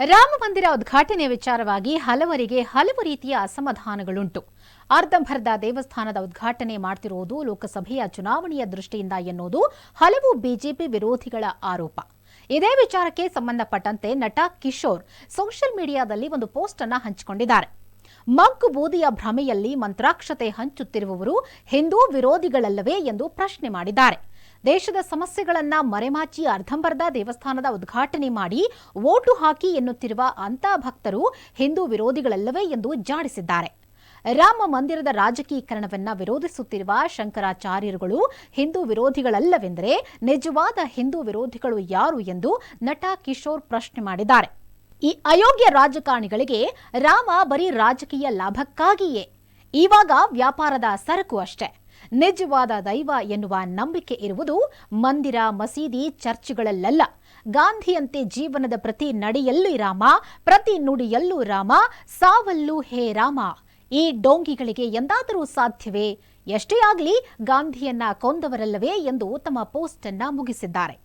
ರಾಮ ಮಂದಿರ ಉದ್ಘಾಟನೆ ವಿಚಾರವಾಗಿ ಹಲವರಿಗೆ ಹಲವು ರೀತಿಯ ಅಸಮಾಧಾನಗಳುಂಟು. ಅರ್ಧಂಬರ್ಧ ದೇವಸ್ಥಾನದ ಉದ್ಘಾಟನೆ ಮಾಡ್ತಿರುವುದು ಲೋಕಸಭೆಯ ಚುನಾವಣೆಯ ದೃಷ್ಟಿಯಿಂದ ಎನ್ನುವುದು ಹಲವು ಬಿಜೆಪಿ ವಿರೋಧಿಗಳ ಆರೋಪ. ಇದೇ ವಿಚಾರಕ್ಕೆ ಸಂಬಂಧಪಟ್ಟಂತೆ ನಟ ಕಿಶೋರ್ ಸೋಷಿಯಲ್ ಮೀಡಿಯಾದಲ್ಲಿ ಒಂದು ಪೋಸ್ಟ್ ಅನ್ನು ಹಂಚಿಕೊಂಡಿದ್ದಾರೆ. ಮಗ್ಗು ಬೂದಿಯ ಭ್ರಮೆಯಲ್ಲಿ ಮಂತ್ರಾಕ್ಷತೆ ಹಂಚುತ್ತಿರುವವರು ಹಿಂದೂ ವಿರೋಧಿಗಳಲ್ಲವೇ ಎಂದು ಪ್ರಶ್ನೆ ಮಾಡಿದ್ದಾರೆ. ದೇಶದ ಸಮಸ್ಯೆಗಳನ್ನ ಮರೆಮಾಚಿ ಅರ್ಧಂಬರ್ಧ ದೇವಸ್ಥಾನದ ಉದ್ಘಾಟನೆ ಮಾಡಿ ವೋಟು ಹಾಕಿ ಎನ್ನುತ್ತಿರುವ ಅಂಥ ಭಕ್ತರು ಹಿಂದೂ ವಿರೋಧಿಗಳಲ್ಲವೇ ಎಂದು ಜಾಡಿಸಿದ್ದಾರೆ. ರಾಮ ಮಂದಿರದ ರಾಜಕೀಕರಣವನ್ನ ವಿರೋಧಿಸುತ್ತಿರುವ ಶಂಕರಾಚಾರ್ಯರುಗಳು ಹಿಂದೂ ವಿರೋಧಿಗಳಲ್ಲವೆಂದರೆ ನಿಜವಾದ ಹಿಂದೂ ವಿರೋಧಿಗಳು ಯಾರು ಎಂದು ನಟ ಕಿಶೋರ್ ಪ್ರಶ್ನೆ ಮಾಡಿದ್ದಾರೆ. ಈ ಅಯೋಗ್ಯ ರಾಜಕಾರಣಿಗಳಿಗೆ ರಾಮ ಬರೀ ರಾಜಕೀಯ ಲಾಭಕ್ಕಾಗಿಯೇ, ಇವಾಗ ವ್ಯಾಪಾರದ ಸರಕು ಅಷ್ಟೇ. ನಿಜವಾದ ದೈವ ಎನ್ನುವ ನಂಬಿಕೆ ಇರುವುದು ಮಂದಿರ, ಮಸೀದಿ, ಚರ್ಚ್ಗಳಲ್ಲ. ಗಾಂಧಿಯಂತೆ ಜೀವನದ ಪ್ರತಿ ನಡೆಯಲ್ಲೂ ರಾಮ, ಪ್ರತಿ ನುಡಿಯಲ್ಲೂ ರಾಮ, ಸಾವಲ್ಲೂ ಹೇ ರಾಮ. ಈ ಡೋಂಗಿಗಳಿಗೆ ಎಂದಾದರೂ ಸಾಧ್ಯವೇ? ಎಷ್ಟೇ ಆಗಲಿ ಗಾಂಧಿಯನ್ನ ಕೊಂದವರಲ್ಲವೇ ಎಂದು ತಮ್ಮ ಪೋಸ್ಟ್ ಅನ್ನ ಮುಗಿಸಿದ್ದಾರೆ.